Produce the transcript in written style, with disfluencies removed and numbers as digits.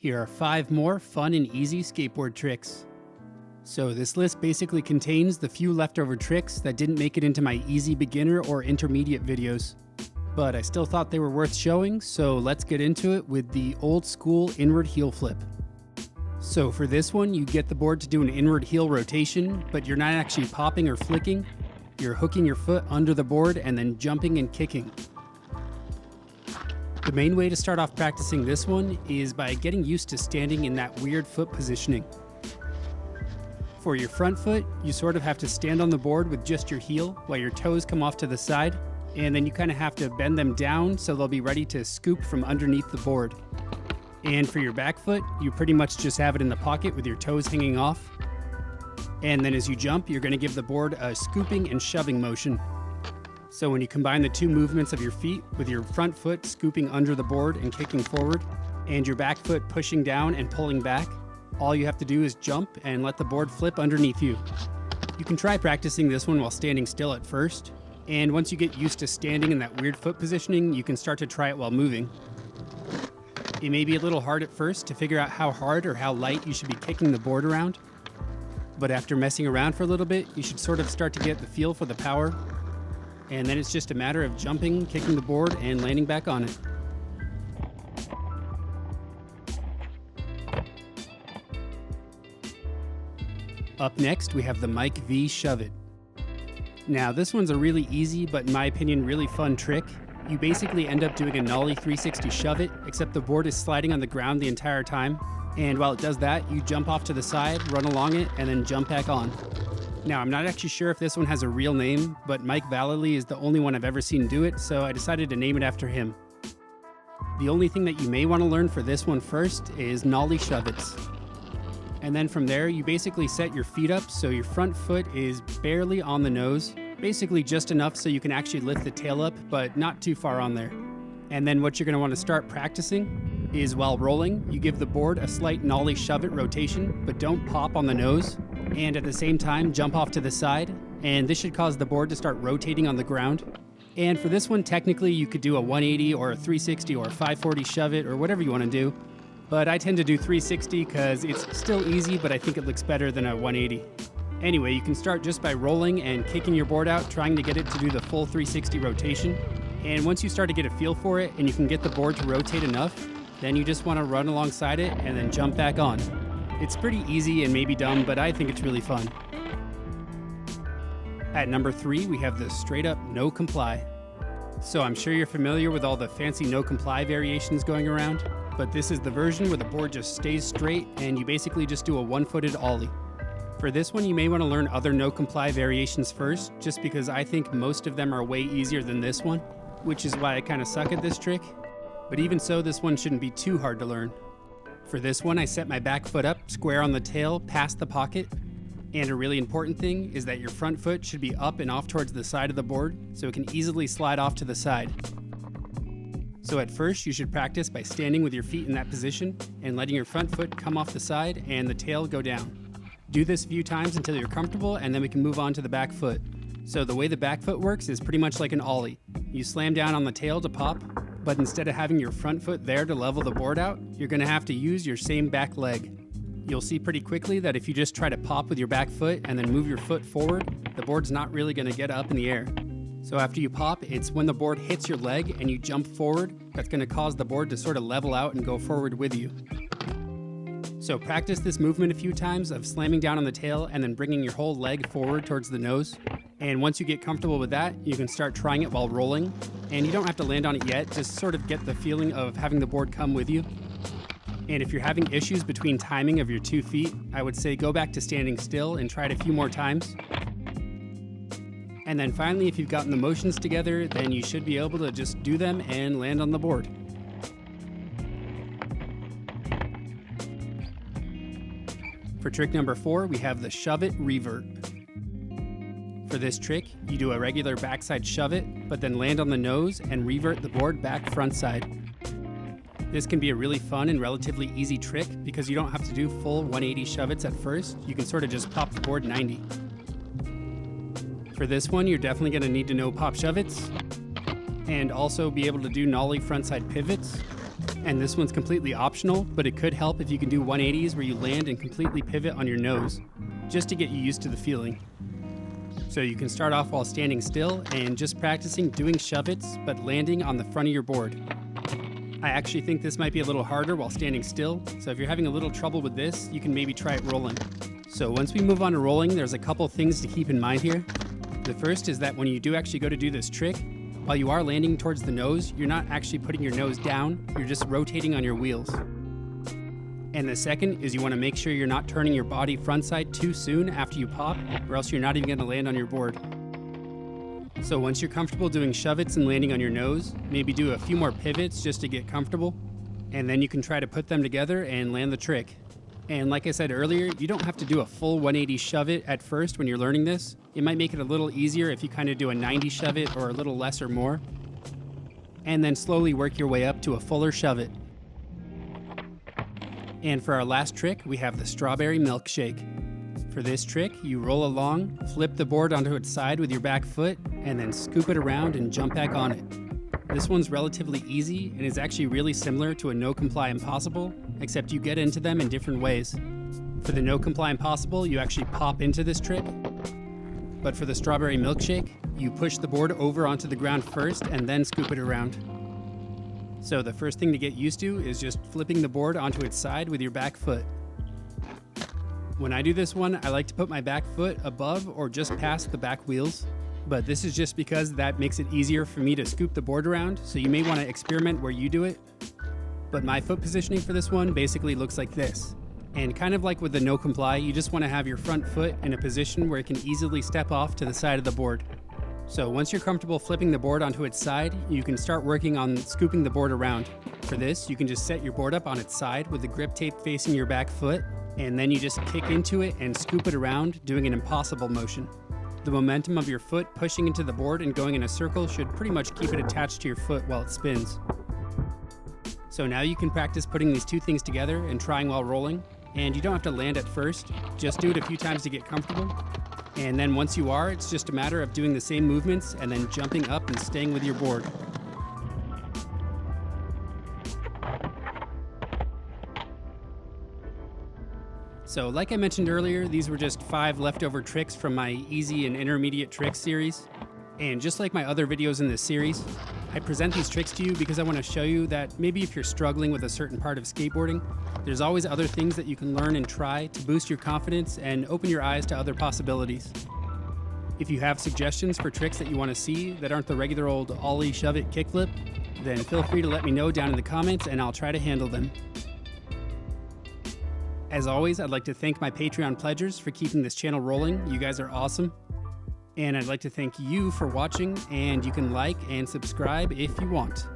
Here are 5 more fun and easy skateboard tricks. So this list basically contains the few leftover tricks that didn't make it into my easy beginner or intermediate videos. But I still thought they were worth showing, so let's get into it with the old school inward heel flip. So for this one, you get the board to do an inward heel rotation, but you're not actually popping or flicking. You're hooking your foot under the board and then jumping and kicking. The main way to start off practicing this one is by getting used to standing in that weird foot positioning. For your front foot, you sort of have to stand on the board with just your heel while your toes come off to the side, and then you kind of have to bend them down so they'll be ready to scoop from underneath the board. And for your back foot, you pretty much just have it in the pocket with your toes hanging off. And then as you jump, you're going to give the board a scooping and shoving motion. So when you combine the two movements of your feet with your front foot scooping under the board and kicking forward, and your back foot pushing down and pulling back, all you have to do is jump and let the board flip underneath you. You can try practicing this one while standing still at first, and once you get used to standing in that weird foot positioning, you can start to try it while moving. It may be a little hard at first to figure out how hard or how light you should be kicking the board around, but after messing around for a little bit, you should sort of start to get the feel for the power. And then it's just a matter of jumping, kicking the board, and landing back on it. Up next, we have the Mike V Shove It. Now, this one's a really easy, but in my opinion, really fun trick. You basically end up doing a Nollie 360 shove it, except the board is sliding on the ground the entire time. And while it does that, you jump off to the side, run along it, and then jump back on. Now, I'm not actually sure if this one has a real name, but Mike Vallely is the only one I've ever seen do it, so I decided to name it after him. The only thing that you may want to learn for this one first is Nollie shove-its. And then from there, you basically set your feet up so your front foot is barely on the nose, basically just enough so you can actually lift the tail up, but not too far on there. And then what you're going to want to start practicing is while rolling, you give the board a slight Nollie shove-it rotation, but don't pop on the nose. And at the same time, jump off to the side, and this should cause the board to start rotating on the ground. And for this one, technically, you could do a 180 or a 360 or a 540 shove it or whatever you want to do. But I tend to do 360 because it's still easy, but I think it looks better than a 180. Anyway, you can start just by rolling and kicking your board out, trying to get it to do the full 360 rotation. And once you start to get a feel for it and you can get the board to rotate enough, then you just want to run alongside it and then jump back on. It's pretty easy and maybe dumb, but I think it's really fun. At number 3, we have the straight up no comply. So I'm sure you're familiar with all the fancy no comply variations going around, but this is the version where the board just stays straight and you basically just do a one-footed ollie. For this one, you may want to learn other no comply variations first, just because I think most of them are way easier than this one, which is why I kind of suck at this trick. But even so, this one shouldn't be too hard to learn. For this one, I set my back foot up, square on the tail, past the pocket. And a really important thing is that your front foot should be up and off towards the side of the board, so it can easily slide off to the side. So at first, you should practice by standing with your feet in that position and letting your front foot come off the side and the tail go down. Do this a few times until you're comfortable, and then we can move on to the back foot. So the way the back foot works is pretty much like an ollie. You slam down on the tail to pop, but instead of having your front foot there to level the board out, you're going to have to use your same back leg. You'll see pretty quickly that if you just try to pop with your back foot and then move your foot forward, the board's not really going to get up in the air. So after you pop, it's when the board hits your leg and you jump forward that's going to cause the board to sort of level out and go forward with you. So practice this movement a few times of slamming down on the tail and then bringing your whole leg forward towards the nose. And once you get comfortable with that, you can start trying it while rolling. And you don't have to land on it yet, just sort of get the feeling of having the board come with you. And if you're having issues between timing of your 2 feet, I would say go back to standing still and try it a few more times. And then finally, if you've gotten the motions together, then you should be able to just do them and land on the board. For trick number 4, we have the shove it revert. For this trick, you do a regular backside shove it, but then land on the nose and revert the board back front side. This can be a really fun and relatively easy trick because you don't have to do full 180 shove-its at first. You can sort of just pop the board 90. For this one, you're definitely going to need to know pop shove-its. and also be able to do Nollie frontside pivots. And this one's completely optional, but it could help if you can do 180s where you land and completely pivot on your nose, just to get you used to the feeling. So you can start off while standing still and just practicing doing shove-its, but landing on the front of your board. I actually think this might be a little harder while standing still, so if you're having a little trouble with this, you can maybe try it rolling. So once we move on to rolling, there's a couple things to keep in mind here. The first is that when you do actually go to do this trick, while you are landing towards the nose, you're not actually putting your nose down, you're just rotating on your wheels. And the second is you want to make sure you're not turning your body frontside too soon after you pop, or else you're not even going to land on your board. So once you're comfortable doing shove-its and landing on your nose, maybe do a few more pivots just to get comfortable, and then you can try to put them together and land the trick. And like I said earlier, you don't have to do a full 180 shove-it at first when you're learning this. It might make it a little easier if you kind of do a 90 shove-it or a little less or more, and then slowly work your way up to a fuller shove-it. And for our last trick, we have the strawberry milkshake. For this trick, you roll along, flip the board onto its side with your back foot, and then scoop it around and jump back on it. This one's relatively easy and is actually really similar to a no comply impossible, except you get into them in different ways. For the no comply impossible, you actually pop into this trick, but for the strawberry milkshake, you push the board over onto the ground first and then scoop it around. So the first thing to get used to is just flipping the board onto its side with your back foot. When I do this one, I like to put my back foot above or just past the back wheels, but this is just because that makes it easier for me to scoop the board around, so you may want to experiment where you do it. But my foot positioning for this one basically looks like this. And kind of like with the no comply, you just want to have your front foot in a position where it can easily step off to the side of the board. So once you're comfortable flipping the board onto its side, you can start working on scooping the board around. For this, you can just set your board up on its side with the grip tape facing your back foot, and then you just kick into it and scoop it around, doing an impossible motion. The momentum of your foot pushing into the board and going in a circle should pretty much keep it attached to your foot while it spins. So now you can practice putting these two things together and trying while rolling, and you don't have to land at first, just do it a few times to get comfortable. And then once you are, it's just a matter of doing the same movements and then jumping up and staying with your board. So like I mentioned earlier, these were just 5 leftover tricks from my easy and intermediate tricks series. And just like my other videos in this series, I present these tricks to you because I want to show you that maybe if you're struggling with a certain part of skateboarding, there's always other things that you can learn and try to boost your confidence and open your eyes to other possibilities. If you have suggestions for tricks that you want to see that aren't the regular old Ollie, shove it, kickflip, then feel free to let me know down in the comments and I'll try to handle them. As always, I'd like to thank my Patreon pledgers for keeping this channel rolling. You guys are awesome. And I'd like to thank you for watching, and you can like and subscribe if you want.